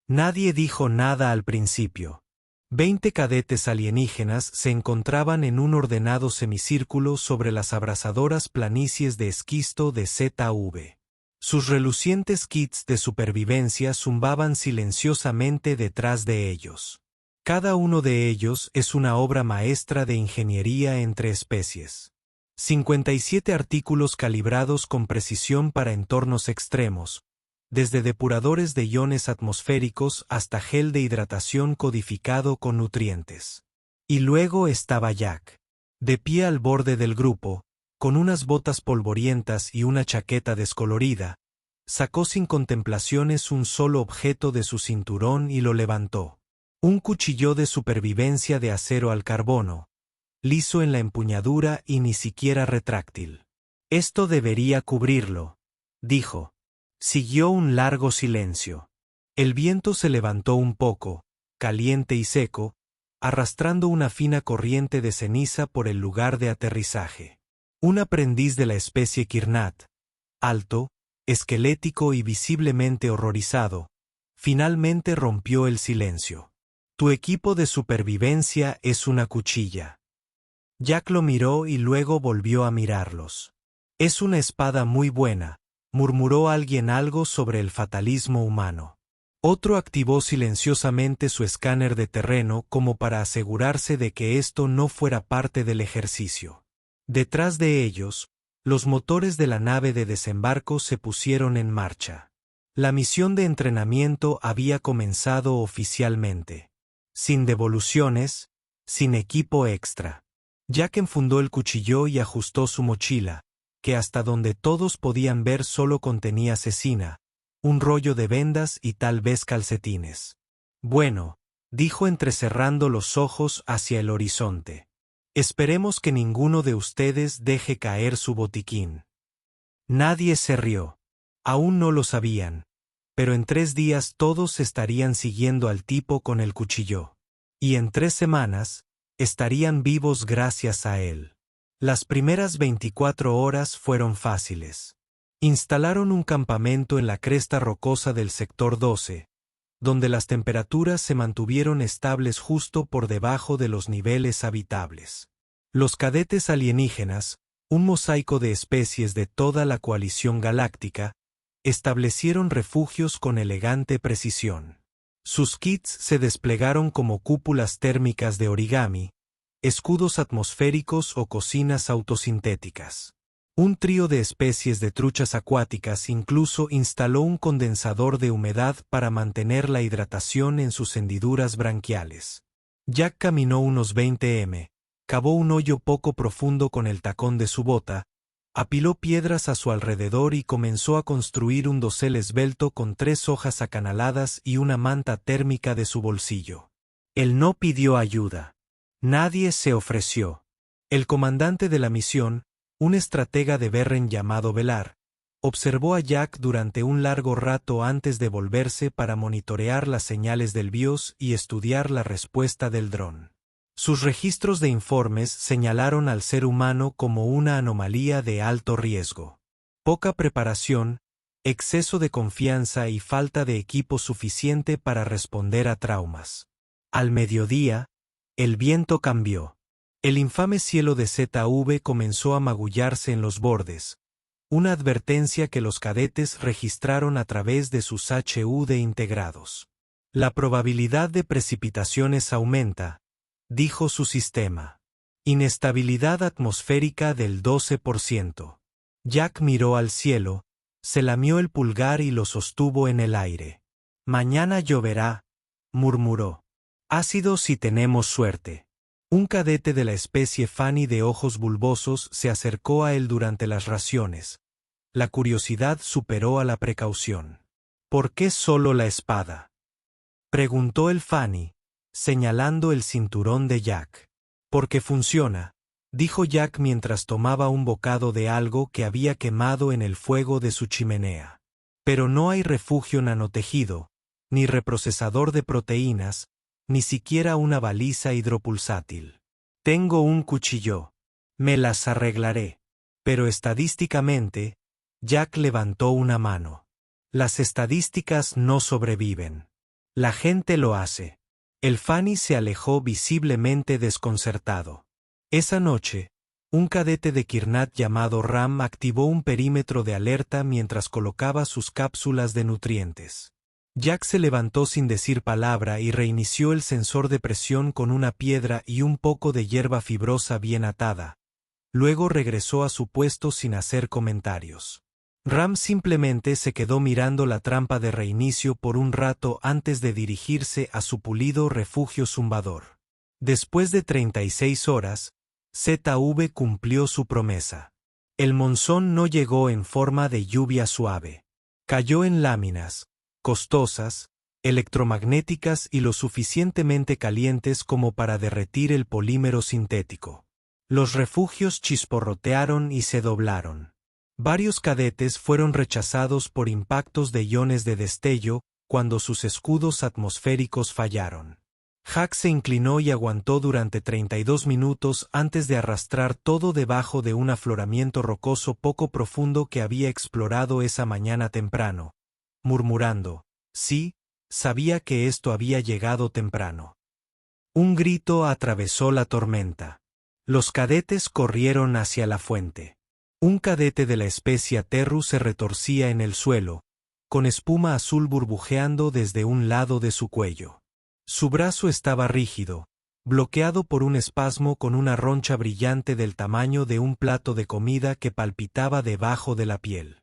Nadie dijo nada al principio. 20 cadetes alienígenas se encontraban en un ordenado semicírculo sobre las abrasadoras planicies de esquisto de ZV. Sus relucientes kits de supervivencia zumbaban silenciosamente detrás de ellos. Cada uno de ellos es una obra maestra de ingeniería entre especies. 57 artículos calibrados con precisión para entornos extremos, desde depuradores de iones atmosféricos hasta gel de hidratación codificado con nutrientes. Y luego estaba Jack, de pie al borde del grupo, con unas botas polvorientas y una chaqueta descolorida. Sacó sin contemplaciones un solo objeto de su cinturón y lo levantó. Un cuchillo de supervivencia de acero al carbono, liso en la empuñadura y ni siquiera retráctil. Esto debería cubrirlo, dijo. Siguió un largo silencio. El viento se levantó un poco, caliente y seco, arrastrando una fina corriente de ceniza por el lugar de aterrizaje. Un aprendiz de la especie Kirnat, alto, esquelético y visiblemente horrorizado, finalmente rompió el silencio. Tu equipo de supervivencia es una cuchilla. Jack lo miró y luego volvió a mirarlos. Es una espada muy buena, murmuró alguien algo sobre el fatalismo humano. Otro activó silenciosamente su escáner de terreno como para asegurarse de que esto no fuera parte del ejercicio. Detrás de ellos, los motores de la nave de desembarco se pusieron en marcha. La misión de entrenamiento había comenzado oficialmente. Sin devoluciones, sin equipo extra. Jack enfundó el cuchillo y ajustó su mochila, que hasta donde todos podían ver solo contenía cecina, un rollo de vendas y tal vez calcetines. Bueno, dijo entrecerrando los ojos hacia el horizonte. Esperemos que ninguno de ustedes deje caer su botiquín. Nadie se rió. Aún no lo sabían, pero en 3 días todos estarían siguiendo al tipo con el cuchillo. Y en 3 semanas, estarían vivos gracias a él. Las primeras 24 horas fueron fáciles. Instalaron un campamento en la cresta rocosa del sector 12, donde las temperaturas se mantuvieron estables justo por debajo de los niveles habitables. Los cadetes alienígenas, un mosaico de especies de toda la coalición galáctica, establecieron refugios con elegante precisión. Sus kits se desplegaron como cúpulas térmicas de origami, escudos atmosféricos o cocinas autosintéticas. Un trío de especies de truchas acuáticas incluso instaló un condensador de humedad para mantener la hidratación en sus hendiduras branquiales. Jack caminó unos 20 m, cavó un hoyo poco profundo con el tacón de su bota, apiló piedras a su alrededor y comenzó a construir un dosel esbelto con 3 hojas acanaladas y una manta térmica de su bolsillo. Él no pidió ayuda. Nadie se ofreció. El comandante de la misión, un estratega de Berren llamado Velar, observó a Jack durante un largo rato antes de volverse para monitorear las señales del BIOS y estudiar la respuesta del dron. Sus registros de informes señalaron al ser humano como una anomalía de alto riesgo. Poca preparación, exceso de confianza y falta de equipo suficiente para responder a traumas. Al mediodía, el viento cambió. El infame cielo de ZV comenzó a magullarse en los bordes, una advertencia que los cadetes registraron a través de sus HUD integrados. La probabilidad de precipitaciones aumenta, dijo su sistema. Inestabilidad atmosférica del 12%. Jack miró al cielo, se lamió el pulgar y lo sostuvo en el aire. Mañana lloverá, murmuró. Ácido si tenemos suerte. Un cadete de la especie Fanny de ojos bulbosos se acercó a él durante las raciones. La curiosidad superó a la precaución. ¿Por qué solo la espada?, preguntó el Fanny, señalando el cinturón de Jack. Porque funciona, dijo Jack mientras tomaba un bocado de algo que había quemado en el fuego de su chimenea. Pero no hay refugio nanotejido, ni reprocesador de proteínas, ni siquiera una baliza hidropulsátil. Tengo un cuchillo. Me las arreglaré. Pero estadísticamente, Jack levantó una mano. Las estadísticas no sobreviven. La gente lo hace. El Fanny se alejó visiblemente desconcertado. Esa noche, un cadete de Kirnat llamado Ram activó un perímetro de alerta mientras colocaba sus cápsulas de nutrientes. Jack se levantó sin decir palabra y reinició el sensor de presión con una piedra y un poco de hierba fibrosa bien atada. Luego regresó a su puesto sin hacer comentarios. Ram simplemente se quedó mirando la trampa de reinicio por un rato antes de dirigirse a su pulido refugio zumbador. Después de 36 horas, ZV cumplió su promesa. El monzón no llegó en forma de lluvia suave. Cayó en láminas, costosas, electromagnéticas y lo suficientemente calientes como para derretir el polímero sintético. Los refugios chisporrotearon y se doblaron. Varios cadetes fueron rechazados por impactos de iones de destello cuando sus escudos atmosféricos fallaron. Jack se inclinó y aguantó durante 32 minutos antes de arrastrar todo debajo de un afloramiento rocoso poco profundo que había explorado esa mañana temprano, murmurando, sí, sabía que esto había llegado temprano. Un grito atravesó la tormenta. Los cadetes corrieron hacia la fuente. Un cadete de la especie Terru se retorcía en el suelo, con espuma azul burbujeando desde un lado de su cuello. Su brazo estaba rígido, bloqueado por un espasmo con una roncha brillante del tamaño de un plato de comida que palpitaba debajo de la piel.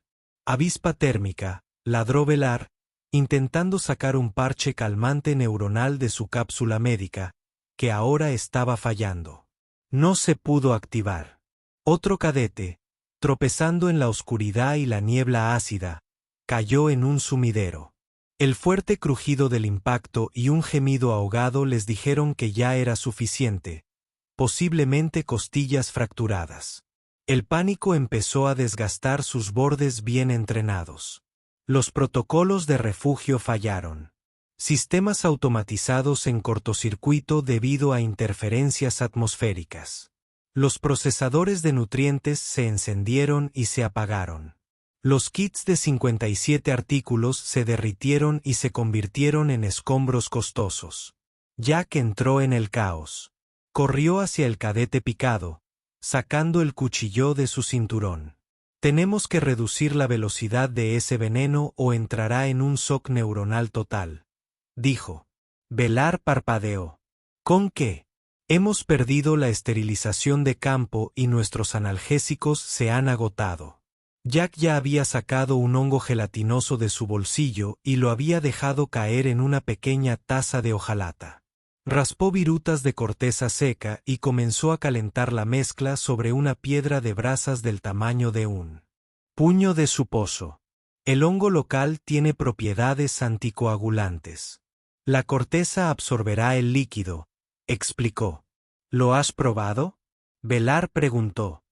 Avispa térmica, ladró Velar, intentando sacar un parche calmante neuronal de su cápsula médica, que ahora estaba fallando. No se pudo activar. Otro cadete, tropezando en la oscuridad y la niebla ácida, cayó en un sumidero. El fuerte crujido del impacto y un gemido ahogado les dijeron que ya era suficiente, posiblemente costillas fracturadas. El pánico empezó a desgastar sus bordes bien entrenados. Los protocolos de refugio fallaron. Sistemas automatizados en cortocircuito debido a interferencias atmosféricas. Los procesadores de nutrientes se encendieron y se apagaron. Los kits de 57 artículos se derritieron y se convirtieron en escombros costosos. Jack entró en el caos. Corrió hacia el cadete picado, sacando el cuchillo de su cinturón. Tenemos que reducir la velocidad de ese veneno o entrará en un shock neuronal total, dijo. Velar parpadeó. ¿Con qué? Hemos perdido la esterilización de campo y nuestros analgésicos se han agotado. Jack ya había sacado un hongo gelatinoso de su bolsillo y lo había dejado caer en una pequeña taza de hojalata. Raspó virutas de corteza seca y comenzó a calentar la mezcla sobre una piedra de brasas del tamaño de un puño de su pozo. El hongo local tiene propiedades anticoagulantes. La corteza absorberá el líquido, explicó. ¿Lo has probado? Velar preguntó.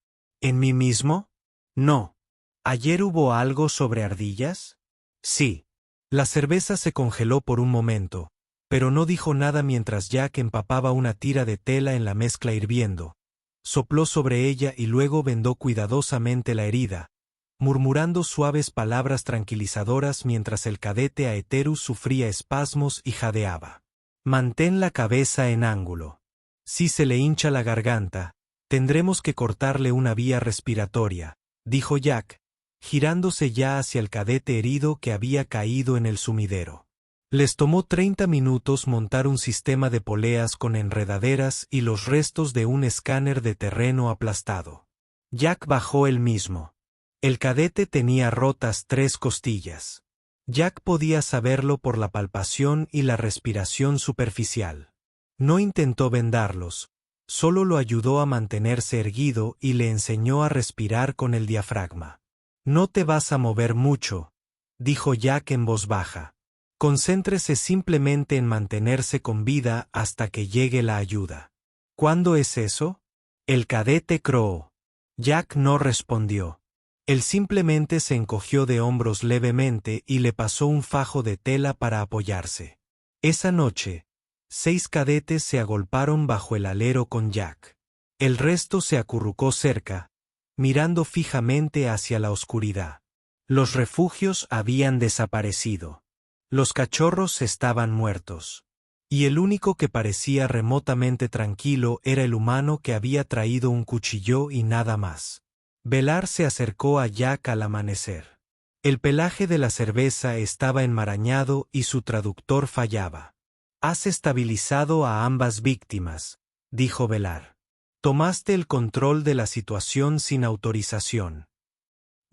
¿En mí mismo? No. ¿Ayer hubo algo sobre ardillas? Sí. La cerveza se congeló por un momento, pero no dijo nada mientras Jack empapaba una tira de tela en la mezcla hirviendo. Sopló sobre ella y luego vendó cuidadosamente la herida, murmurando suaves palabras tranquilizadoras mientras el cadete Aeterus sufría espasmos y jadeaba. Mantén la cabeza en ángulo. Si se le hincha la garganta, tendremos que cortarle una vía respiratoria, dijo Jack, girándose ya hacia el cadete herido que había caído en el sumidero. Les tomó 30 minutos montar un sistema de poleas con enredaderas y los restos de un escáner de terreno aplastado. Jack bajó él mismo. El cadete tenía rotas 3 costillas. Jack podía saberlo por la palpación y la respiración superficial. No intentó vendarlos, solo lo ayudó a mantenerse erguido y le enseñó a respirar con el diafragma. No te vas a mover mucho, dijo Jack en voz baja. Concéntrese simplemente en mantenerse con vida hasta que llegue la ayuda. ¿Cuándo es eso? El cadete croó. Jack no respondió. Él simplemente se encogió de hombros levemente y le pasó un fajo de tela para apoyarse. Esa noche, 6 cadetes se agolparon bajo el alero con Jack. El resto se acurrucó cerca, mirando fijamente hacia la oscuridad. Los refugios habían desaparecido. Los cachorros estaban muertos. Y el único que parecía remotamente tranquilo era el humano que había traído un cuchillo y nada más. Velar se acercó a Jack al amanecer. El pelaje de la cerveza estaba enmarañado y su traductor fallaba. «Has estabilizado a ambas víctimas», dijo Velar. «Tomaste el control de la situación sin autorización».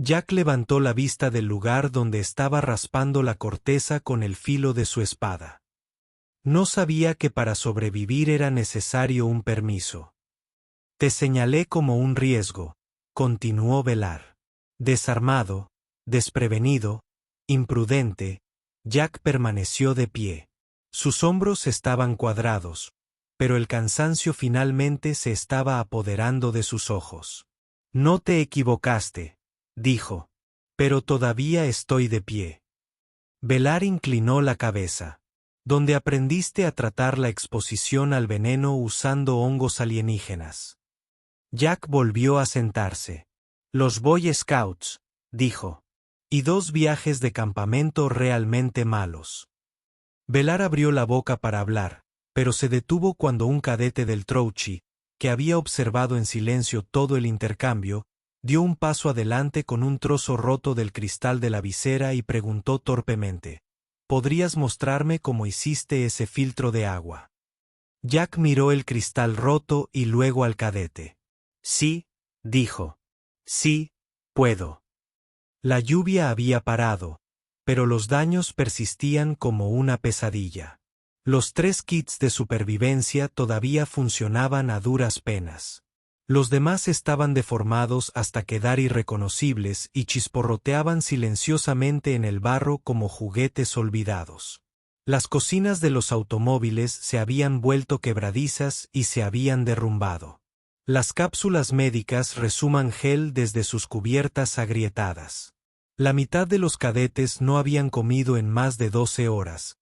Jack levantó la vista del lugar donde estaba raspando la corteza con el filo de su espada. No sabía que para sobrevivir era necesario un permiso. «Te señalé como un riesgo», continuó Velar. Desarmado, desprevenido, imprudente, Jack permaneció de pie. Sus hombros estaban cuadrados, pero el cansancio finalmente se estaba apoderando de sus ojos. «No te equivocaste», dijo, «pero todavía estoy de pie». Velar inclinó la cabeza. «¿Dónde aprendiste a tratar la exposición al veneno usando hongos alienígenas?» Jack volvió a sentarse. «Los Boy Scouts», dijo, «y 2 viajes de campamento realmente malos». Velar abrió la boca para hablar, pero se detuvo cuando un cadete del Trouchi, que había observado en silencio todo el intercambio, dio un paso adelante con un trozo roto del cristal de la visera y preguntó torpemente: «¿Podrías mostrarme cómo hiciste ese filtro de agua?» Jack miró el cristal roto y luego al cadete. «Sí», dijo. «Sí, puedo». La lluvia había parado, pero los daños persistían como una pesadilla. Los 3 kits de supervivencia todavía funcionaban a duras penas. Los demás estaban deformados hasta quedar irreconocibles y chisporroteaban silenciosamente en el barro como juguetes olvidados. Las cocinas de los automóviles se habían vuelto quebradizas y se habían derrumbado. Las cápsulas médicas resuman gel desde sus cubiertas agrietadas. La mitad de los cadetes no habían comido en más de 12 horas,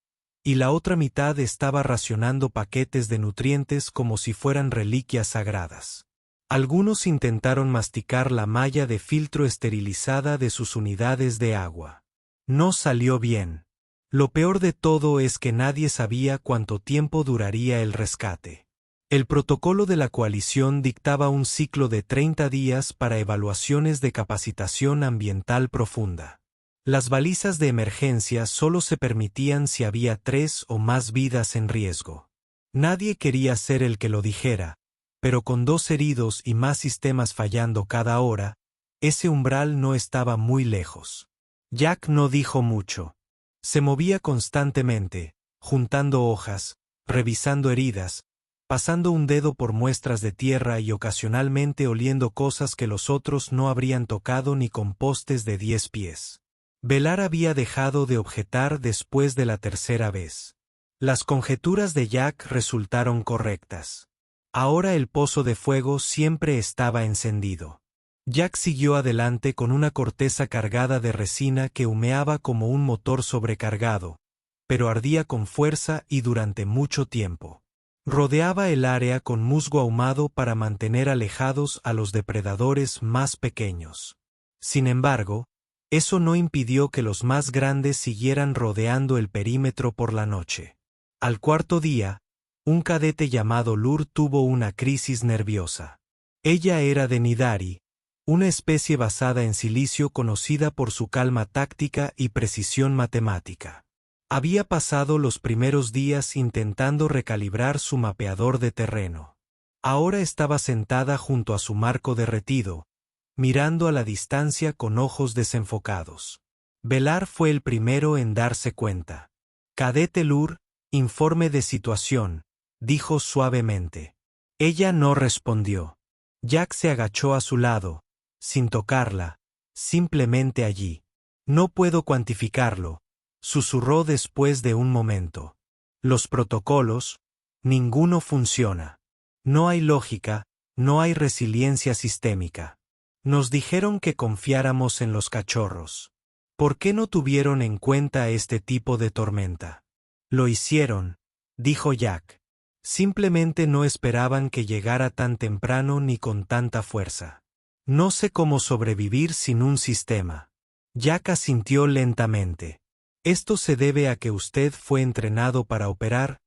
y la otra mitad estaba racionando paquetes de nutrientes como si fueran reliquias sagradas. Algunos intentaron masticar la malla de filtro esterilizada de sus unidades de agua. No salió bien. Lo peor de todo es que nadie sabía cuánto tiempo duraría el rescate. El protocolo de la coalición dictaba un ciclo de 30 días para evaluaciones de capacitación ambiental profunda. Las balizas de emergencia solo se permitían si había 3 o más vidas en riesgo. Nadie quería ser el que lo dijera, pero con 2 heridos y más sistemas fallando cada hora, ese umbral no estaba muy lejos. Jack no dijo mucho. Se movía constantemente, juntando hojas, revisando heridas, pasando un dedo por muestras de tierra y ocasionalmente oliendo cosas que los otros no habrían tocado ni con postes de 10 pies. Velar había dejado de objetar después de la tercera vez. Las conjeturas de Jack resultaron correctas. Ahora el pozo de fuego siempre estaba encendido. Jack siguió adelante con una corteza cargada de resina que humeaba como un motor sobrecargado, pero ardía con fuerza y durante mucho tiempo. Rodeaba el área con musgo ahumado para mantener alejados a los depredadores más pequeños. Sin embargo, eso no impidió que los más grandes siguieran rodeando el perímetro por la noche. Al 4.º día, un cadete llamado Lur tuvo una crisis nerviosa. Ella era de Nidari, una especie basada en silicio conocida por su calma táctica y precisión matemática. Había pasado los primeros días intentando recalibrar su mapeador de terreno. Ahora estaba sentada junto a su marco derretido, mirando a la distancia con ojos desenfocados. Velar fue el primero en darse cuenta. «Cadete Lur, informe de situación», dijo suavemente. Ella no respondió. Jack se agachó a su lado, sin tocarla, simplemente allí. «No puedo cuantificarlo», susurró después de un momento. «Los protocolos, ninguno funciona. No hay lógica, no hay resiliencia sistémica. Nos dijeron que confiáramos en los cachorros. ¿Por qué no tuvieron en cuenta este tipo de tormenta?» «Lo hicieron», dijo Jack. «Simplemente no esperaban que llegara tan temprano ni con tanta fuerza. No sé cómo sobrevivir sin un sistema». Jack asintió lentamente. Esto se debe a que usted fue entrenado para operar,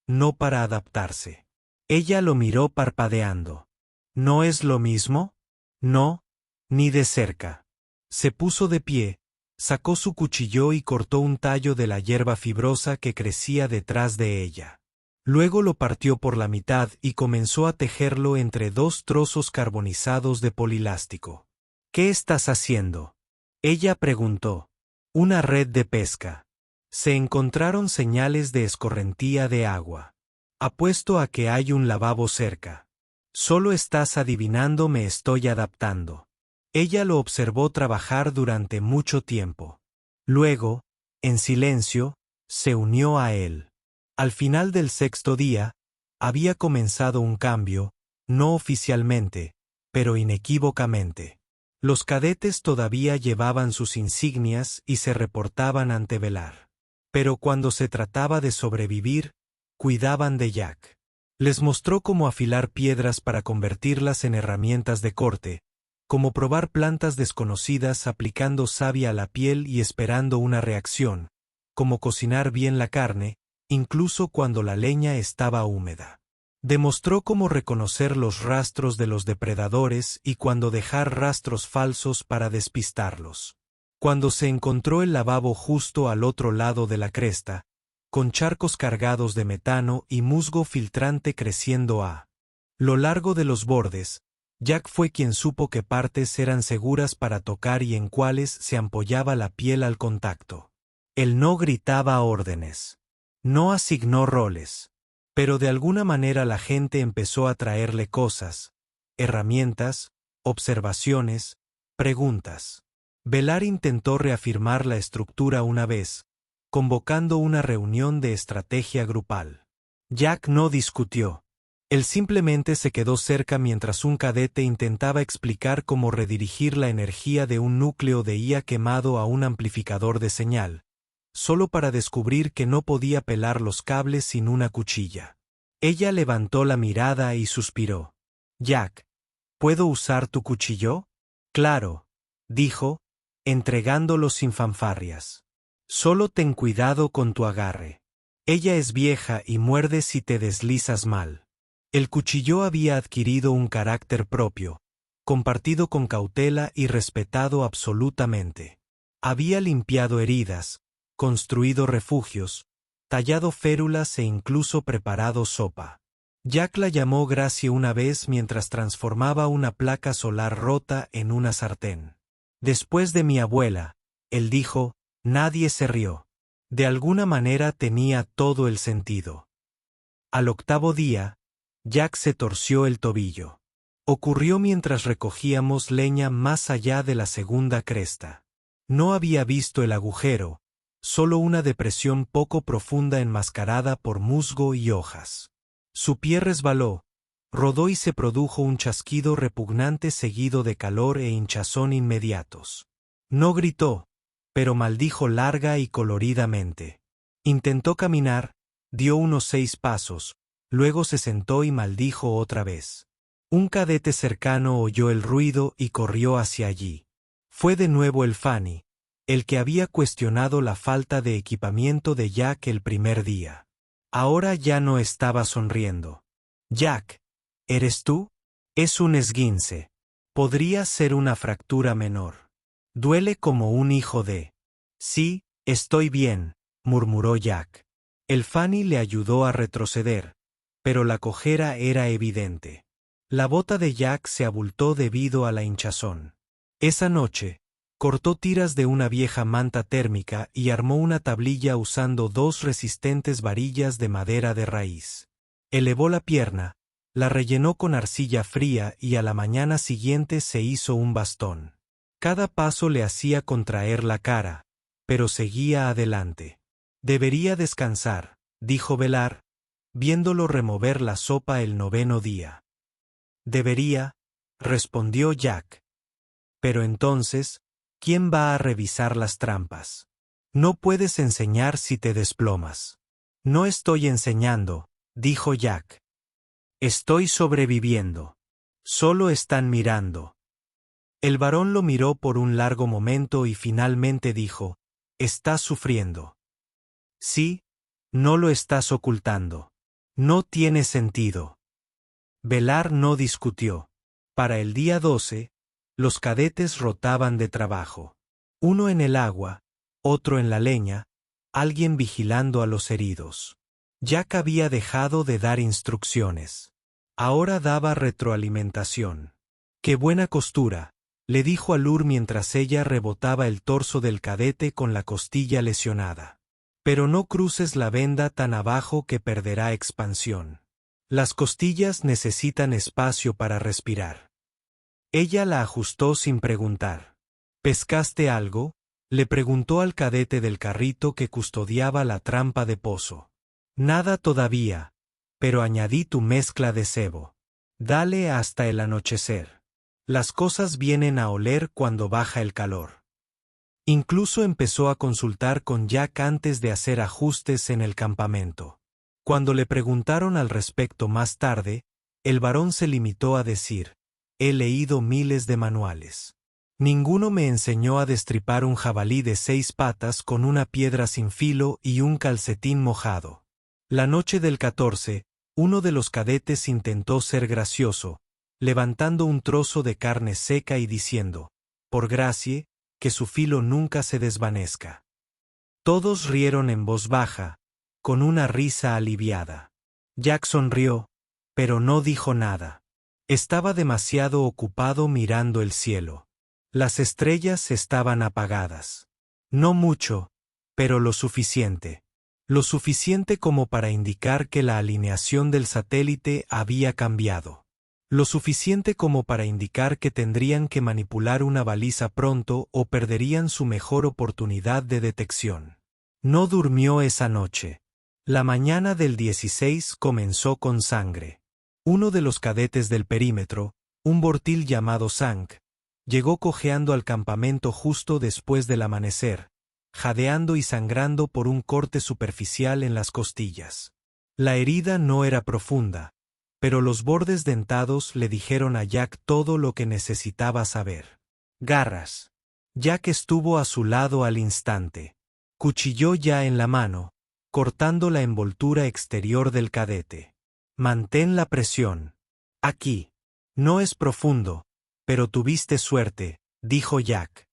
no para adaptarse. Ella lo miró parpadeando. ¿No es lo mismo? No, ni de cerca. Se puso de pie, sacó su cuchillo y cortó un tallo de la hierba fibrosa que crecía detrás de ella. Luego lo partió por la mitad y comenzó a tejerlo entre dos trozos carbonizados de polilástico. ¿Qué estás haciendo? Ella preguntó. Una red de pesca. Se encontraron señales de escorrentía de agua. Apuesto a que hay un lavabo cerca. Solo estás adivinando, me estoy adaptando. Ella lo observó trabajar durante mucho tiempo. Luego, en silencio, se unió a él. Al final del sexto día, había comenzado un cambio, no oficialmente, pero inequívocamente. Los cadetes todavía llevaban sus insignias y se reportaban ante Velar. Pero cuando se trataba de sobrevivir, cuidaban de Jack. Les mostró cómo afilar piedras para convertirlas en herramientas de corte, cómo probar plantas desconocidas aplicando savia a la piel y esperando una reacción, cómo cocinar bien la carne, incluso cuando la leña estaba húmeda. Demostró cómo reconocer los rastros de los depredadores y cuándo dejar rastros falsos para despistarlos. Cuando se encontró el lavabo justo al otro lado de la cresta, con charcos cargados de metano y musgo filtrante creciendo a lo largo de los bordes, Jack fue quien supo qué partes eran seguras para tocar y en cuáles se ampollaba la piel al contacto. Él no gritaba órdenes. No asignó roles. Pero de alguna manera la gente empezó a traerle cosas, herramientas, observaciones, preguntas. Velar intentó reafirmar la estructura una vez, convocando una reunión de estrategia grupal. Jack no discutió. Él simplemente se quedó cerca mientras un cadete intentaba explicar cómo redirigir la energía de un núcleo de IA quemado a un amplificador de señal, solo para descubrir que no podía pelar los cables sin una cuchilla. Ella levantó la mirada y suspiró. Jack, ¿puedo usar tu cuchillo? Claro, dijo, entregándolo sin fanfarrias. Solo ten cuidado con tu agarre. Ella es vieja y muerde si te deslizas mal. El cuchillo había adquirido un carácter propio, compartido con cautela y respetado absolutamente. Había limpiado heridas, construido refugios, tallado férulas e incluso preparado sopa. Jack la llamó Gracie una vez mientras transformaba una placa solar rota en una sartén. Después de mi abuela, él dijo, nadie se rió. De alguna manera tenía todo el sentido. Al octavo día, Jack se torció el tobillo. Ocurrió mientras recogíamos leña más allá de la segunda cresta. No había visto el agujero, solo una depresión poco profunda enmascarada por musgo y hojas. Su pie resbaló, rodó y se produjo un chasquido repugnante seguido de calor e hinchazón inmediatos. No gritó, pero maldijo larga y coloridamente. Intentó caminar, dio unos 6 pasos, luego se sentó y maldijo otra vez. Un cadete cercano oyó el ruido y corrió hacia allí. Fue de nuevo el Fanny, el que había cuestionado la falta de equipamiento de Jack el primer día. Ahora ya no estaba sonriendo. Jack, ¿eres tú? Es un esguince. Podría ser una fractura menor. Duele como un hijo de... Sí, estoy bien, murmuró Jack. El Fanny le ayudó a retroceder, pero la cojera era evidente. La bota de Jack se abultó debido a la hinchazón. Esa noche, cortó tiras de una vieja manta térmica y armó una tablilla usando 2 resistentes varillas de madera de raíz. Elevó la pierna, la rellenó con arcilla fría y a la mañana siguiente se hizo un bastón. Cada paso le hacía contraer la cara, pero seguía adelante. Debería descansar, dijo Velar, viéndolo remover la sopa el 9º día. Debería, respondió Jack. Pero entonces, ¿quién va a revisar las trampas? No puedes enseñar si te desplomas. No estoy enseñando, dijo Jack. Estoy sobreviviendo. Solo están mirando. El varón lo miró por un largo momento y finalmente dijo, Estás sufriendo. Sí, no lo estás ocultando. No tiene sentido. Velar no discutió. Para el día 12, los cadetes rotaban de trabajo. Uno en el agua, otro en la leña, alguien vigilando a los heridos. Jack había dejado de dar instrucciones. Ahora daba retroalimentación. ¡Qué buena costura!, le dijo a Lur mientras ella rebotaba el torso del cadete con la costilla lesionada. Pero no cruces la venda tan abajo que perderá expansión. Las costillas necesitan espacio para respirar. Ella la ajustó sin preguntar. ¿Pescaste algo?, le preguntó al cadete del carrito que custodiaba la trampa de pozo. Nada todavía, pero añadí tu mezcla de cebo. Dale hasta el anochecer. Las cosas vienen a oler cuando baja el calor. Incluso empezó a consultar con Jack antes de hacer ajustes en el campamento. Cuando le preguntaron al respecto más tarde, el varón se limitó a decir: he leído miles de manuales. Ninguno me enseñó a destripar un jabalí de 6 patas con una piedra sin filo y un calcetín mojado. La noche del 14, uno de los cadetes intentó ser gracioso, levantando un trozo de carne seca y diciendo: por gracie, que su filo nunca se desvanezca. Todos rieron en voz baja, con una risa aliviada. Jack sonrió, pero no dijo nada. Estaba demasiado ocupado mirando el cielo. Las estrellas estaban apagadas. No mucho, pero lo suficiente. Lo suficiente como para indicar que la alineación del satélite había cambiado. Lo suficiente como para indicar que tendrían que manipular una baliza pronto o perderían su mejor oportunidad de detección. No durmió esa noche. La mañana del 16 comenzó con sangre. Uno de los cadetes del perímetro, un bortil llamado Sank, llegó cojeando al campamento justo después del amanecer, jadeando y sangrando por un corte superficial en las costillas. La herida no era profunda, pero los bordes dentados le dijeron a Jack todo lo que necesitaba saber. Garras. Jack estuvo a su lado al instante. Cuchillo ya en la mano, cortando la envoltura exterior del cadete. Mantén la presión. Aquí. No es profundo, pero tuviste suerte, dijo Jack.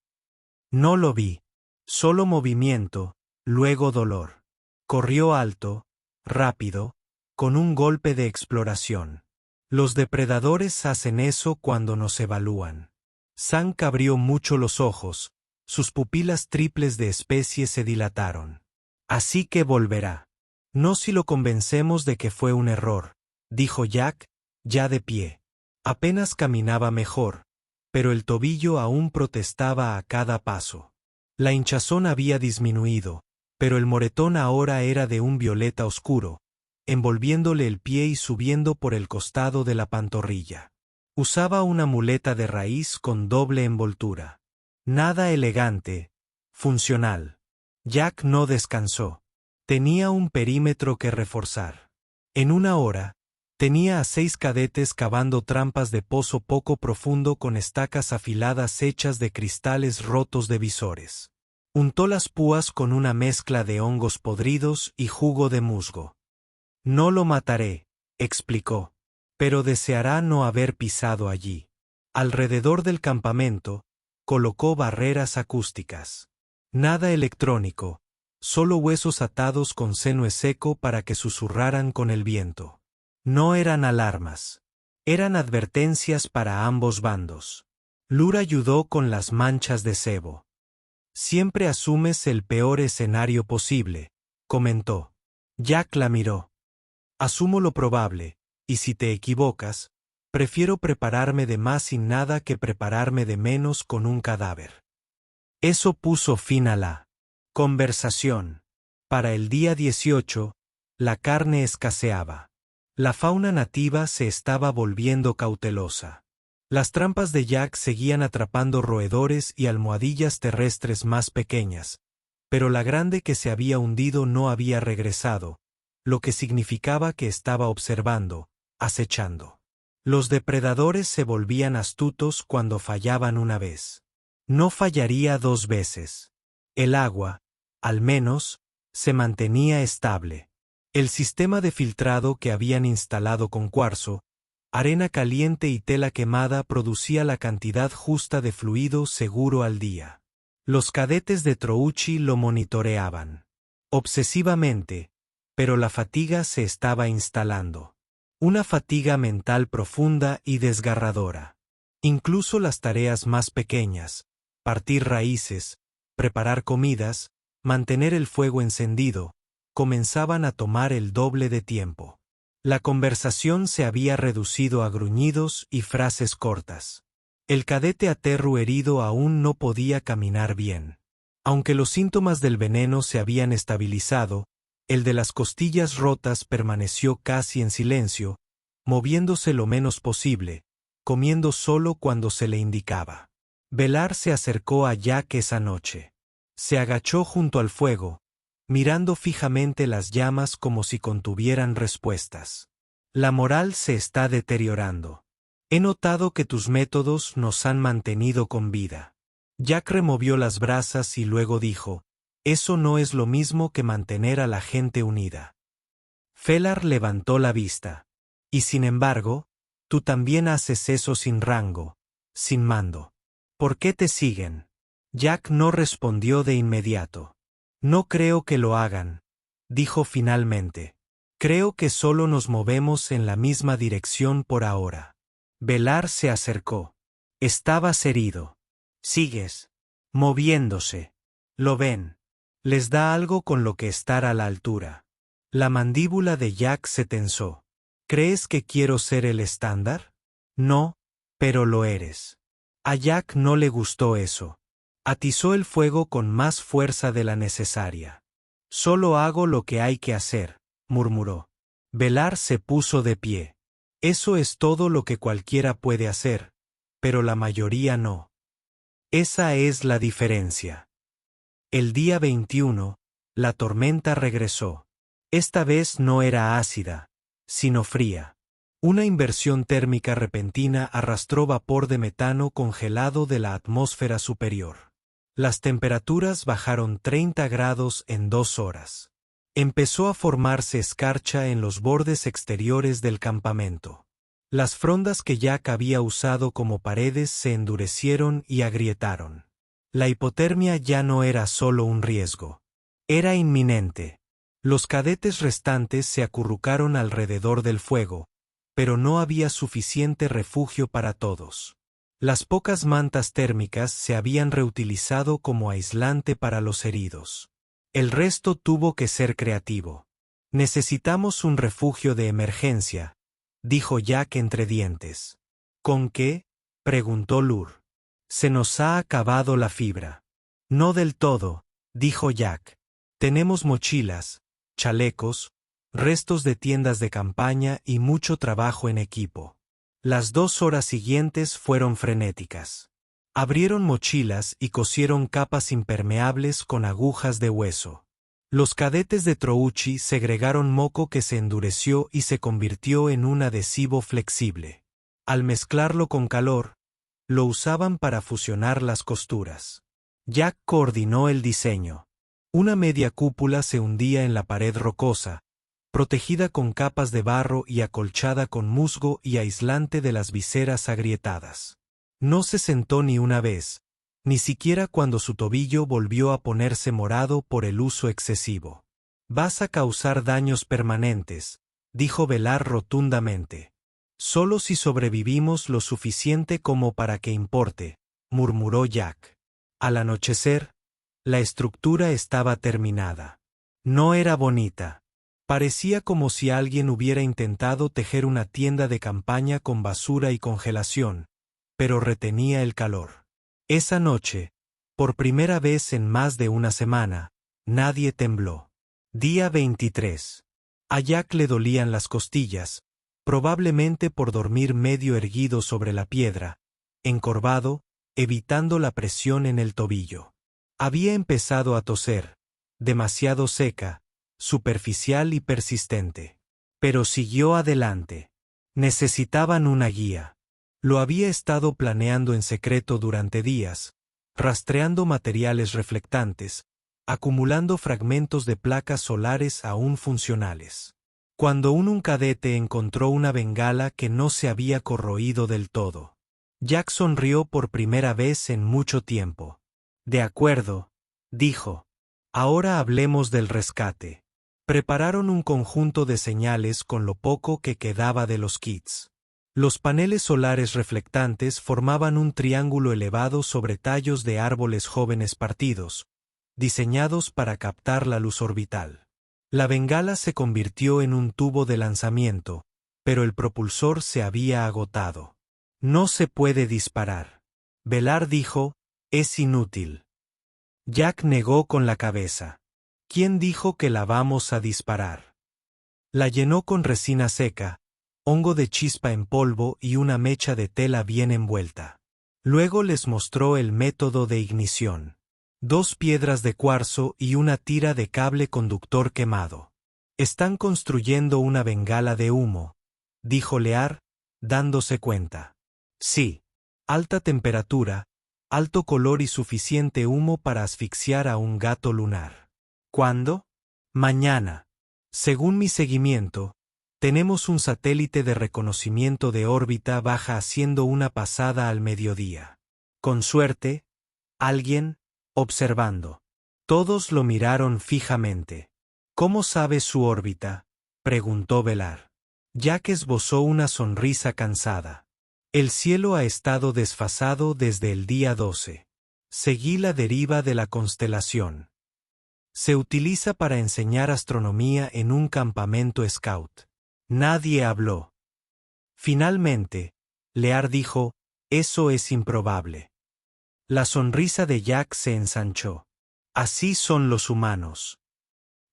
No lo vi. Solo movimiento, luego dolor. Corrió alto, rápido, con un golpe de exploración. Los depredadores hacen eso cuando nos evalúan. Sank abrió mucho los ojos, sus pupilas triples de especie se dilataron. Así que volverá. No si lo convencemos de que fue un error, dijo Jack, ya de pie. Apenas caminaba mejor, pero el tobillo aún protestaba a cada paso. La hinchazón había disminuido, pero el moretón ahora era de un violeta oscuro, envolviéndole el pie y subiendo por el costado de la pantorrilla. Usaba una muleta de raíz con doble envoltura. Nada elegante, funcional. Jack no descansó. Tenía un perímetro que reforzar. En una hora, tenía a 6 cadetes cavando trampas de pozo poco profundo con estacas afiladas hechas de cristales rotos de visores. Untó las púas con una mezcla de hongos podridos y jugo de musgo. No lo mataré, explicó, pero deseará no haber pisado allí. Alrededor del campamento, colocó barreras acústicas. Nada electrónico, solo huesos atados con seno seco para que susurraran con el viento. No eran alarmas. Eran advertencias para ambos bandos. Lur ayudó con las manchas de cebo. Siempre asumes el peor escenario posible, comentó. Jack la miró. Asumo lo probable, y si te equivocas, prefiero prepararme de más sin nada que prepararme de menos con un cadáver. Eso puso fin a la conversación. Para el día 18, la carne escaseaba. La fauna nativa se estaba volviendo cautelosa. Las trampas de Jack seguían atrapando roedores y almohadillas terrestres más pequeñas, pero la grande que se había hundido no había regresado, lo que significaba que estaba observando, acechando. Los depredadores se volvían astutos cuando fallaban una vez. No fallaría 2 veces. El agua, Al menos, se mantenía estable. El sistema de filtrado que habían instalado con cuarzo, arena caliente y tela quemada producía la cantidad justa de fluido seguro al día. Los cadetes de Trouchi lo monitoreaban obsesivamente, pero la fatiga se estaba instalando. Una fatiga mental profunda y desgarradora. Incluso las tareas más pequeñas, partir raíces, preparar comidas, mantener el fuego encendido, comenzaban a tomar el doble de tiempo. La conversación se había reducido a gruñidos y frases cortas. El cadete Aterru herido aún no podía caminar bien. Aunque los síntomas del veneno se habían estabilizado, el de las costillas rotas permaneció casi en silencio, moviéndose lo menos posible, comiendo solo cuando se le indicaba. Velar se acercó a Jack esa noche. Se agachó junto al fuego, mirando fijamente las llamas como si contuvieran respuestas. La moral se está deteriorando. He notado que tus métodos nos han mantenido con vida. Jack removió las brasas y luego dijo, eso no es lo mismo que mantener a la gente unida. Felar levantó la vista. Y sin embargo, tú también haces eso sin rango, sin mando. ¿Por qué te siguen? Jack no respondió de inmediato. No creo que lo hagan, dijo finalmente. Creo que solo nos movemos en la misma dirección por ahora. Velar se acercó. Estabas herido. Sigues moviéndose. Lo ven. Les da algo con lo que estar a la altura. La mandíbula de Jack se tensó. ¿Crees que quiero ser el estándar? No, pero lo eres. A Jack no le gustó eso. Atizó el fuego con más fuerza de la necesaria. Solo hago lo que hay que hacer, murmuró. Velar se puso de pie. Eso es todo lo que cualquiera puede hacer, pero la mayoría no. Esa es la diferencia. El día 21, la tormenta regresó. Esta vez no era ácida, sino fría. Una inversión térmica repentina arrastró vapor de metano congelado de la atmósfera superior. Las temperaturas bajaron 30 grados en 2 horas. Empezó a formarse escarcha en los bordes exteriores del campamento. Las frondas que Jack había usado como paredes se endurecieron y agrietaron. La hipotermia ya no era solo un riesgo. Era inminente. Los cadetes restantes se acurrucaron alrededor del fuego, pero no había suficiente refugio para todos. Las pocas mantas térmicas se habían reutilizado como aislante para los heridos. El resto tuvo que ser creativo. Necesitamos un refugio de emergencia, dijo Jack entre dientes. ¿Con qué? Preguntó Lur. Se nos ha acabado la fibra. No del todo, dijo Jack. Tenemos mochilas, chalecos, restos de tiendas de campaña y mucho trabajo en equipo. Las 2 horas siguientes fueron frenéticas. Abrieron mochilas y cosieron capas impermeables con agujas de hueso. Los cadetes de Trouchi segregaron moco que se endureció y se convirtió en un adhesivo flexible. Al mezclarlo con calor, lo usaban para fusionar las costuras. Jack coordinó el diseño. Una media cúpula se hundía en la pared rocosa, protegida con capas de barro y acolchada con musgo y aislante de las viseras agrietadas. No se sentó ni una vez, ni siquiera cuando su tobillo volvió a ponerse morado por el uso excesivo. Vas a causar daños permanentes, dijo Velar rotundamente. Solo si sobrevivimos lo suficiente como para que importe, murmuró Jack. Al anochecer, la estructura estaba terminada. No era bonita. Parecía como si alguien hubiera intentado tejer una tienda de campaña con basura y congelación, pero retenía el calor. Esa noche, por primera vez en más de una semana, nadie tembló. Día 23. A Jack le dolían las costillas, probablemente por dormir medio erguido sobre la piedra, encorvado, evitando la presión en el tobillo. Había empezado a toser, demasiado seca, superficial y persistente. Pero siguió adelante. Necesitaban una guía. Lo había estado planeando en secreto durante días, rastreando materiales reflectantes, acumulando fragmentos de placas solares aún funcionales. Cuando un cadete encontró una bengala que no se había corroído del todo. Jack sonrió por primera vez en mucho tiempo. De acuerdo, dijo. Ahora hablemos del rescate. Prepararon un conjunto de señales con lo poco que quedaba de los kits. Los paneles solares reflectantes formaban un triángulo elevado sobre tallos de árboles jóvenes partidos, diseñados para captar la luz orbital. La bengala se convirtió en un tubo de lanzamiento, pero el propulsor se había agotado. No se puede disparar. Velar dijo, es inútil. Jack negó con la cabeza. ¿Quién dijo que la vamos a disparar? La llenó con resina seca, hongo de chispa en polvo y una mecha de tela bien envuelta. Luego les mostró el método de ignición. 2 piedras de cuarzo y una tira de cable conductor quemado. Están construyendo una bengala de humo, dijo Lear, dándose cuenta. Sí. Alta temperatura, alto color y suficiente humo para asfixiar a un gato lunar. ¿Cuándo? Mañana. Según mi seguimiento, tenemos un satélite de reconocimiento de órbita baja haciendo una pasada al mediodía. Con suerte, alguien, observando. Todos lo miraron fijamente. ¿Cómo sabe su órbita?, preguntó Velar. Jack esbozó una sonrisa cansada. El cielo ha estado desfasado desde el día 12. Seguí la deriva de la constelación. Se utiliza para enseñar astronomía en un campamento scout. Nadie habló. Finalmente, Lear dijo, eso es improbable. La sonrisa de Jack se ensanchó. Así son los humanos.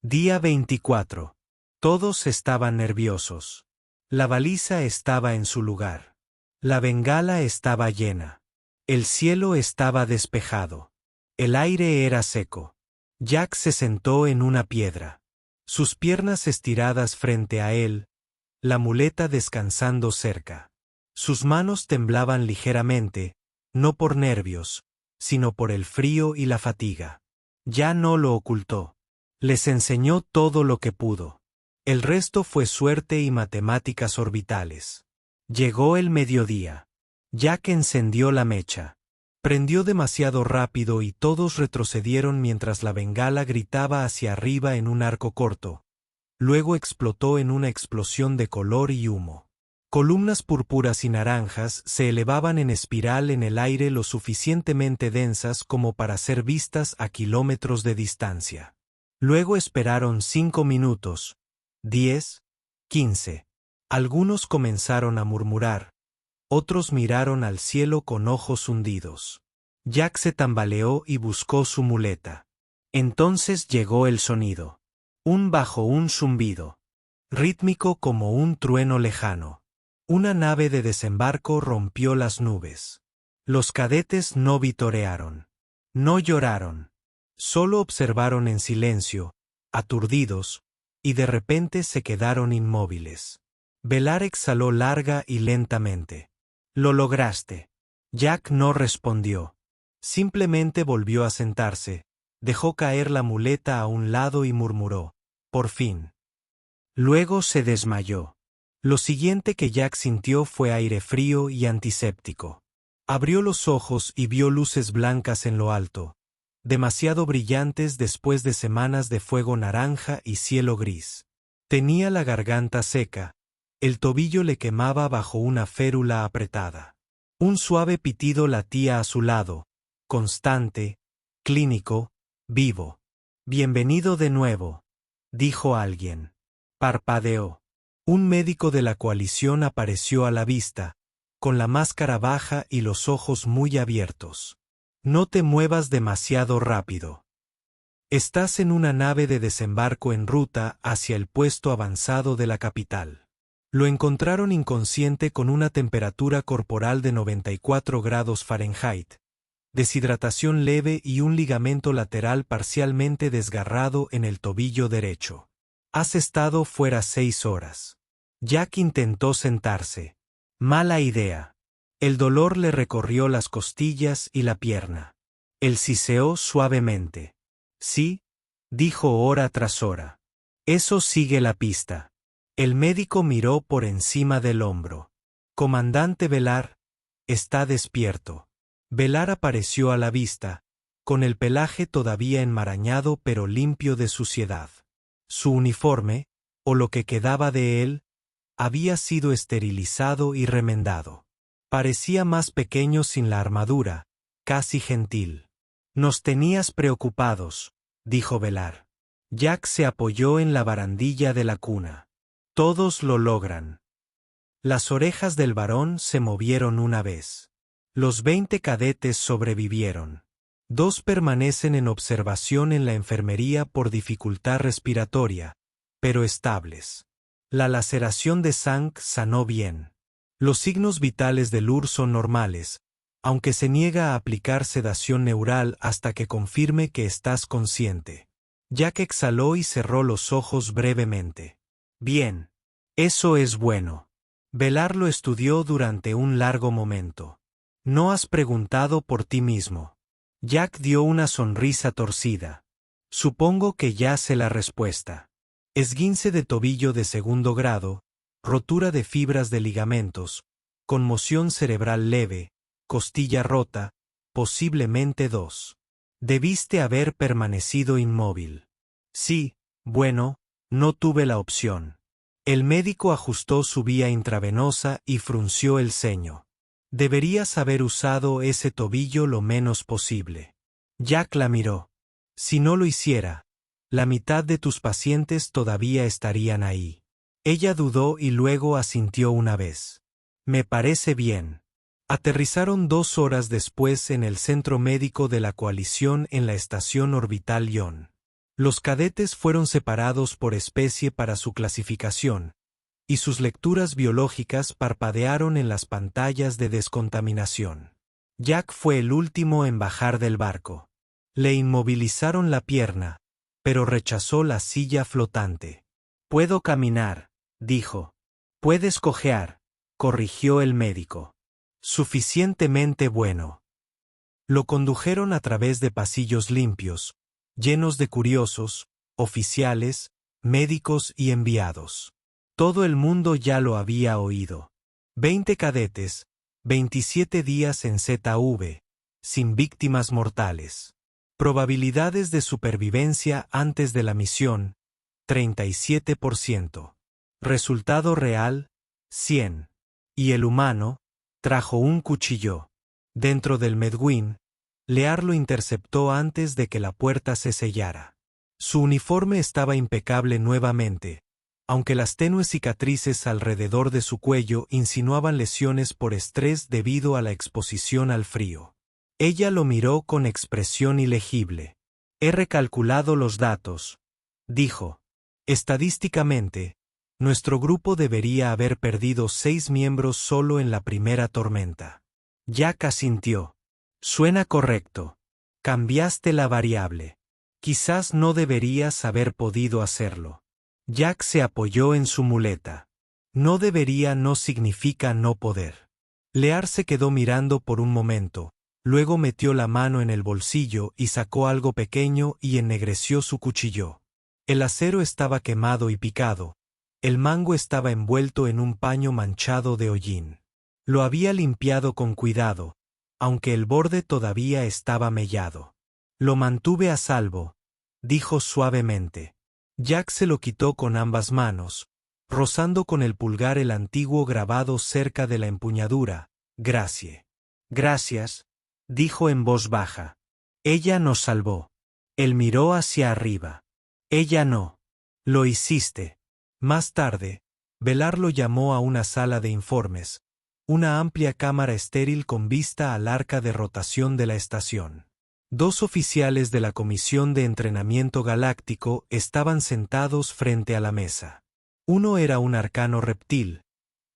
Día 24. Todos estaban nerviosos. La baliza estaba en su lugar. La bengala estaba llena. El cielo estaba despejado. El aire era seco. Jack se sentó en una piedra. Sus piernas estiradas frente a él, la muleta descansando cerca. Sus manos temblaban ligeramente, no por nervios, sino por el frío y la fatiga. Ya no lo ocultó. Les enseñó todo lo que pudo. El resto fue suerte y matemáticas orbitales. Llegó el mediodía. Jack encendió la mecha. Prendió demasiado rápido y todos retrocedieron mientras la bengala gritaba hacia arriba en un arco corto. Luego explotó en una explosión de color y humo. Columnas púrpuras y naranjas se elevaban en espiral en el aire lo suficientemente densas como para ser vistas a kilómetros de distancia. Luego esperaron 5 minutos, 10, 15. Algunos comenzaron a murmurar. Otros miraron al cielo con ojos hundidos. Jack se tambaleó y buscó su muleta. Entonces llegó el sonido. Bajo un zumbido. Rítmico como un trueno lejano. Una nave de desembarco rompió las nubes. Los cadetes no vitorearon. No lloraron. Solo observaron en silencio, aturdidos, y de repente se quedaron inmóviles. Velar exhaló larga y lentamente. Lo lograste. Jack no respondió. Simplemente volvió a sentarse, dejó caer la muleta a un lado y murmuró, por fin. Luego se desmayó. Lo siguiente que Jack sintió fue aire frío y antiséptico. Abrió los ojos y vio luces blancas en lo alto, demasiado brillantes después de semanas de fuego naranja y cielo gris. Tenía la garganta seca, el tobillo le quemaba bajo una férula apretada. Un suave pitido latía a su lado, constante, clínico, vivo. Bienvenido de nuevo, dijo alguien. Parpadeó. Un médico de la coalición apareció a la vista, con la máscara baja y los ojos muy abiertos. No te muevas demasiado rápido. Estás en una nave de desembarco en ruta hacia el puesto avanzado de la capital. Lo encontraron inconsciente con una temperatura corporal de 94 grados Fahrenheit, deshidratación leve y un ligamento lateral parcialmente desgarrado en el tobillo derecho. Has estado fuera 6 horas. Jack intentó sentarse. Mala idea. El dolor le recorrió las costillas y la pierna. Él siseó suavemente. Sí, dijo hora tras hora. Eso sigue la pista. El médico miró por encima del hombro. Comandante Velar, está despierto. Velar apareció a la vista, con el pelaje todavía enmarañado pero limpio de suciedad. Su uniforme, o lo que quedaba de él, había sido esterilizado y remendado. Parecía más pequeño sin la armadura, casi gentil. Nos tenías preocupados, dijo Velar. Jack se apoyó en la barandilla de la cuna. Todos lo logran. Las orejas del varón se movieron una vez. Los 20 cadetes sobrevivieron. 2 permanecen en observación en la enfermería por dificultad respiratoria, pero estables. La laceración de Sang sanó bien. Los signos vitales de Lur son normales, aunque se niega a aplicar sedación neural hasta que confirme que estás consciente. Jack exhaló y cerró los ojos brevemente. Bien. Eso es bueno. Velar lo estudió durante un largo momento. No has preguntado por ti mismo. Jack dio una sonrisa torcida. Supongo que ya sé la respuesta. Esguince de tobillo de segundo grado, rotura de fibras de ligamentos, conmoción cerebral leve, costilla rota, posiblemente 2. Debiste haber permanecido inmóvil. Sí, bueno, no tuve la opción. El médico ajustó su vía intravenosa y frunció el ceño. Deberías haber usado ese tobillo lo menos posible. Jack la miró. Si no lo hiciera, la mitad de tus pacientes todavía estarían ahí. Ella dudó y luego asintió una vez. Me parece bien. Aterrizaron 2 horas después en el centro médico de la coalición en la estación orbital Lyon. Los cadetes fueron separados por especie para su clasificación, y sus lecturas biológicas parpadearon en las pantallas de descontaminación. Jack fue el último en bajar del barco. Le inmovilizaron la pierna, pero rechazó la silla flotante. Puedo caminar, dijo. Puedes cojear, corrigió el médico. Suficientemente bueno. Lo condujeron a través de pasillos limpios, llenos de curiosos, oficiales, médicos y enviados. Todo el mundo ya lo había oído. 20 cadetes, 27 días en ZV, sin víctimas mortales. Probabilidades de supervivencia antes de la misión, 37%. Resultado real, 100. Y el humano, trajo un cuchillo. Dentro del Medwin, Lear lo interceptó antes de que la puerta se sellara. Su uniforme estaba impecable nuevamente, aunque las tenues cicatrices alrededor de su cuello insinuaban lesiones por estrés debido a la exposición al frío. Ella lo miró con expresión ilegible. He recalculado los datos, dijo. Estadísticamente, nuestro grupo debería haber perdido 6 miembros solo en la primera tormenta. Jack asintió. Suena correcto. Cambiaste la variable. Quizás no deberías haber podido hacerlo. Jack se apoyó en su muleta. No debería no significa no poder. Lear se quedó mirando por un momento, luego metió la mano en el bolsillo y sacó algo pequeño y ennegreció su cuchillo. El acero estaba quemado y picado. El mango estaba envuelto en un paño manchado de hollín. Lo había limpiado con cuidado, aunque el borde todavía estaba mellado. Lo mantuve a salvo, dijo suavemente. Jack se lo quitó con ambas manos, rozando con el pulgar el antiguo grabado cerca de la empuñadura, Gracie. Gracias, dijo en voz baja. Ella nos salvó. Él miró hacia arriba. Ella no. Lo hiciste. Más tarde, Velar lo llamó a una sala de informes, una amplia cámara estéril con vista al arca de rotación de la estación. 2 oficiales de la Comisión de Entrenamiento Galáctico estaban sentados frente a la mesa. Uno era un arcano reptil,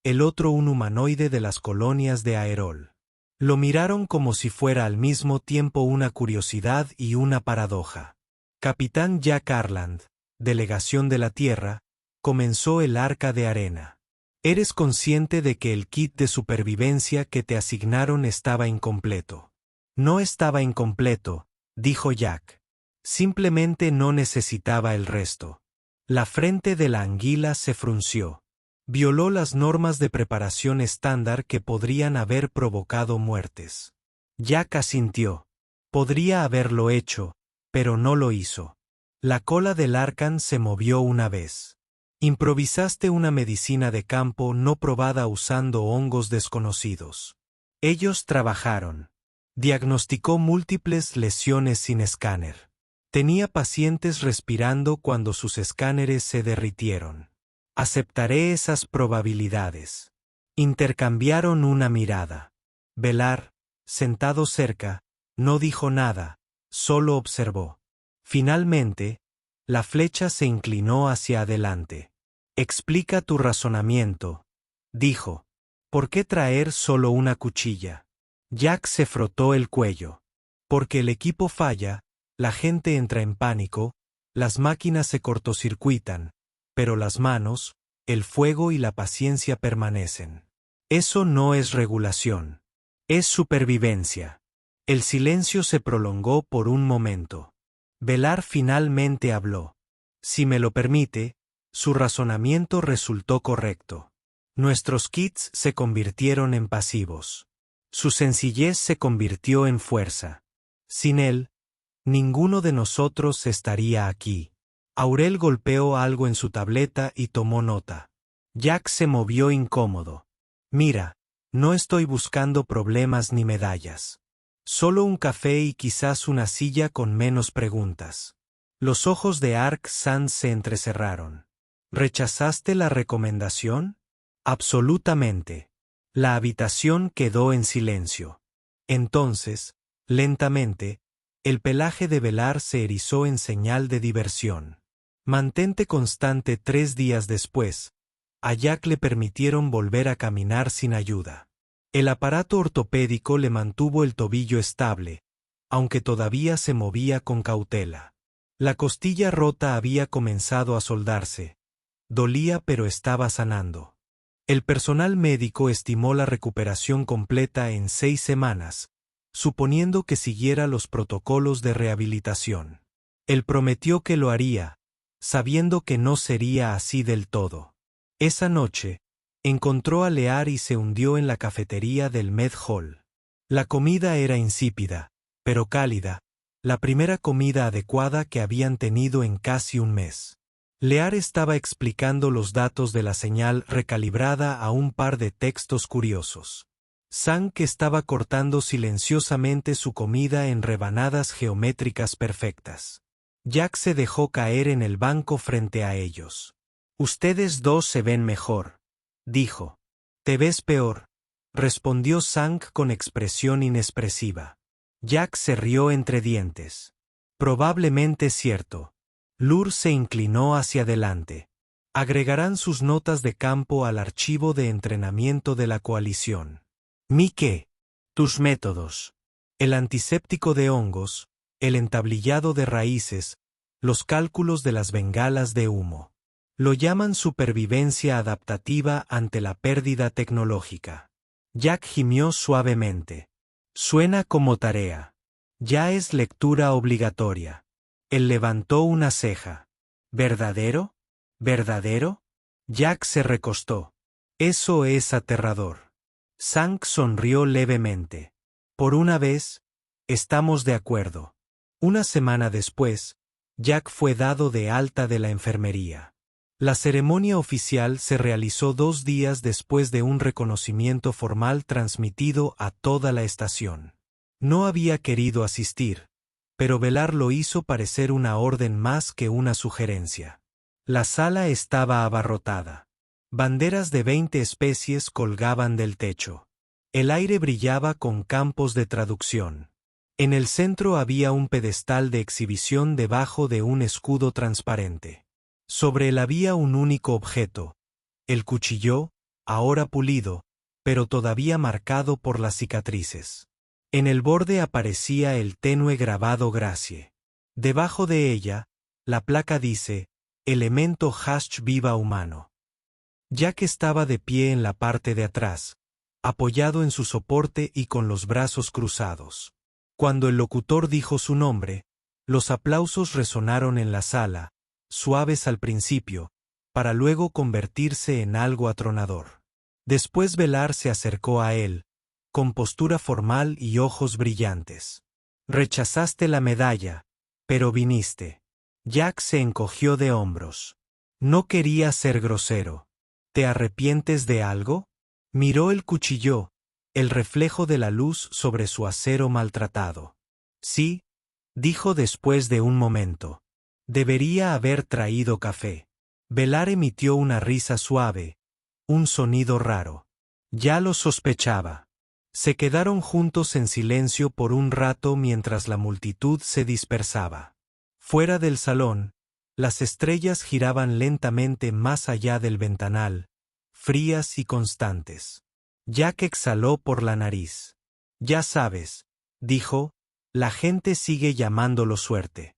el otro un humanoide de las colonias de Aerol. Lo miraron como si fuera al mismo tiempo una curiosidad y una paradoja. Capitán Jack Arland, delegación de la Tierra, comenzó el arca de arena. Eres consciente de que el kit de supervivencia que te asignaron estaba incompleto. No estaba incompleto, dijo Jack. Simplemente no necesitaba el resto. La frente de la anguila se frunció. Violó las normas de preparación estándar que podrían haber provocado muertes. Jack asintió. Podría haberlo hecho, pero no lo hizo. La cola del Arcan se movió una vez. Improvisaste una medicina de campo no probada usando hongos desconocidos. Ellos trabajaron. Diagnosticó múltiples lesiones sin escáner. Tenía pacientes respirando cuando sus escáneres se derritieron. Aceptaré esas probabilidades. Intercambiaron una mirada. Velar, sentado cerca, no dijo nada, solo observó. Finalmente, la flecha se inclinó hacia adelante. Explica tu razonamiento, dijo. ¿Por qué traer solo una cuchilla? Jack se frotó el cuello. Porque el equipo falla, la gente entra en pánico, las máquinas se cortocircuitan, pero las manos, el fuego y la paciencia permanecen. Eso no es regulación. Es supervivencia. El silencio se prolongó por un momento. Velar finalmente habló. Si me lo permite, su razonamiento resultó correcto. Nuestros kits se convirtieron en pasivos. Su sencillez se convirtió en fuerza. Sin él, ninguno de nosotros estaría aquí. Aurel golpeó algo en su tableta y tomó nota. Jack se movió incómodo. Mira, no estoy buscando problemas ni medallas. Solo un café y quizás una silla con menos preguntas. Los ojos de Ark Sans se entrecerraron. ¿Rechazaste la recomendación? Absolutamente. La habitación quedó en silencio. Entonces, lentamente, el pelaje de Velar se erizó en señal de diversión. Mantente constante 3 días después. A Jack le permitieron volver a caminar sin ayuda. El aparato ortopédico le mantuvo el tobillo estable, aunque todavía se movía con cautela. La costilla rota había comenzado a soldarse. Dolía pero estaba sanando. El personal médico estimó la recuperación completa en 6 semanas, suponiendo que siguiera los protocolos de rehabilitación. Él prometió que lo haría, sabiendo que no sería así del todo. Esa noche, encontró a Lear y se hundió en la cafetería del Med Hall. La comida era insípida, pero cálida, la primera comida adecuada que habían tenido en casi un mes. Lear estaba explicando los datos de la señal recalibrada a un par de textos curiosos. Sang estaba cortando silenciosamente su comida en rebanadas geométricas perfectas. Jack se dejó caer en el banco frente a ellos. Ustedes dos se ven mejor, dijo. Te ves peor, respondió Sang con expresión inexpresiva. Jack se rió entre dientes. Probablemente cierto. Lur se inclinó hacia adelante. Agregarán sus notas de campo al archivo de entrenamiento de la coalición. Mike, tus métodos. El antiséptico de hongos, el entablillado de raíces, los cálculos de las bengalas de humo. Lo llaman supervivencia adaptativa ante la pérdida tecnológica. Jack gimió suavemente. Suena como tarea. Ya es lectura obligatoria. Él levantó una ceja. ¿Verdadero? ¿Verdadero? Jack se recostó. Eso es aterrador. Sang sonrió levemente. Por una vez, estamos de acuerdo. Una semana después, Jack fue dado de alta de la enfermería. La ceremonia oficial se realizó 2 días después de un reconocimiento formal transmitido a toda la estación. No había querido asistir, pero Velar lo hizo parecer una orden más que una sugerencia. La sala estaba abarrotada. Banderas de 20 especies colgaban del techo. El aire brillaba con campos de traducción. En el centro había un pedestal de exhibición debajo de un escudo transparente. Sobre él había un único objeto, el cuchillo, ahora pulido, pero todavía marcado por las cicatrices. En el borde aparecía el tenue grabado Gracie. Debajo de ella, la placa dice, elemento hash viva humano. Jack estaba de pie en la parte de atrás, apoyado en su soporte y con los brazos cruzados. Cuando el locutor dijo su nombre, Los aplausos resonaron en la sala, suaves al principio, para luego convertirse en algo atronador. Después Velar se acercó a él, con postura formal y ojos brillantes. Rechazaste la medalla, pero viniste. Jack se encogió de hombros. No quería ser grosero. ¿Te arrepientes de algo? Miró el cuchillo, el reflejo de la luz sobre su acero maltratado. Sí, dijo después de un momento. Debería haber traído café. Velar emitió una risa suave, un sonido raro. Ya lo sospechaba. Se quedaron juntos en silencio por un rato mientras la multitud se dispersaba. Fuera del salón, las estrellas giraban lentamente más allá del ventanal, frías y constantes. Jack exhaló por la nariz. Ya sabes, dijo, la gente sigue llamándolo suerte.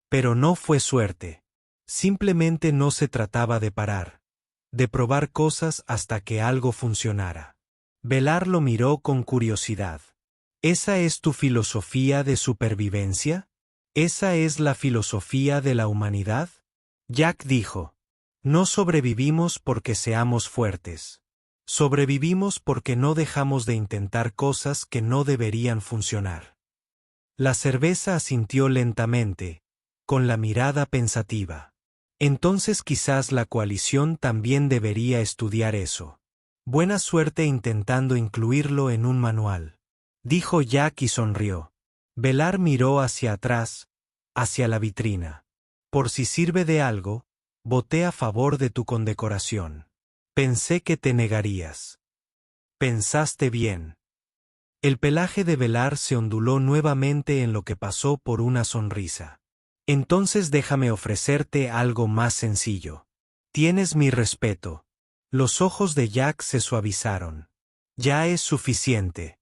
Pero no fue suerte. Simplemente no se trataba de parar, de probar cosas hasta que algo funcionara. Velar lo miró con curiosidad. ¿Esa es tu filosofía de supervivencia? ¿Esa es la filosofía de la humanidad? Jack dijo. No sobrevivimos porque seamos fuertes. Sobrevivimos porque no dejamos de intentar cosas que no deberían funcionar. La cerveza asintió lentamente, con la mirada pensativa. Entonces quizás la coalición también debería estudiar eso. Buena suerte intentando incluirlo en un manual, dijo Jack y sonrió. Velar miró hacia atrás, hacia la vitrina. Por si sirve de algo, voté a favor de tu condecoración. Pensé que te negarías. Pensaste bien. El pelaje de Velar se onduló nuevamente en lo que pasó por una sonrisa. Entonces déjame ofrecerte algo más sencillo. Tienes mi respeto. Los ojos de Jack se suavizaron. Ya es suficiente.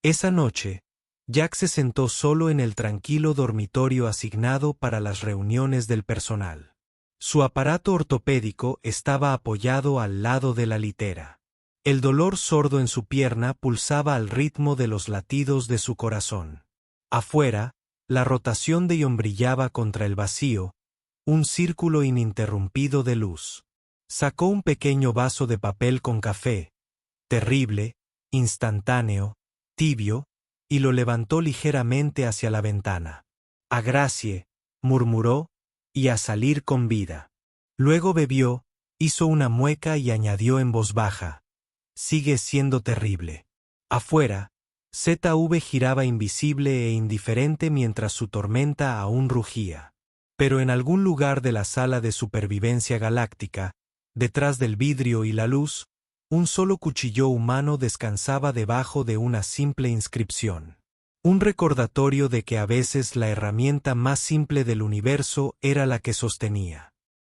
Esa noche, Jack se sentó solo en el tranquilo dormitorio asignado para las reuniones del personal. Su aparato ortopédico estaba apoyado al lado de la litera. El dolor sordo en su pierna pulsaba al ritmo de los latidos de su corazón. Afuera, la rotación de Ion brillaba contra el vacío, un círculo ininterrumpido de luz. Sacó un pequeño vaso de papel con café, terrible, instantáneo, tibio, y lo levantó ligeramente hacia la ventana. A Gracie, murmuró, y a salir con vida. Luego bebió, hizo una mueca y añadió en voz baja. Sigue siendo terrible. Afuera, ZV giraba invisible e indiferente mientras su tormenta aún rugía. Pero en algún lugar de la sala de supervivencia galáctica, detrás del vidrio y la luz, un solo cuchillo humano descansaba debajo de una simple inscripción. Un recordatorio de que a veces la herramienta más simple del universo era la que sostenía.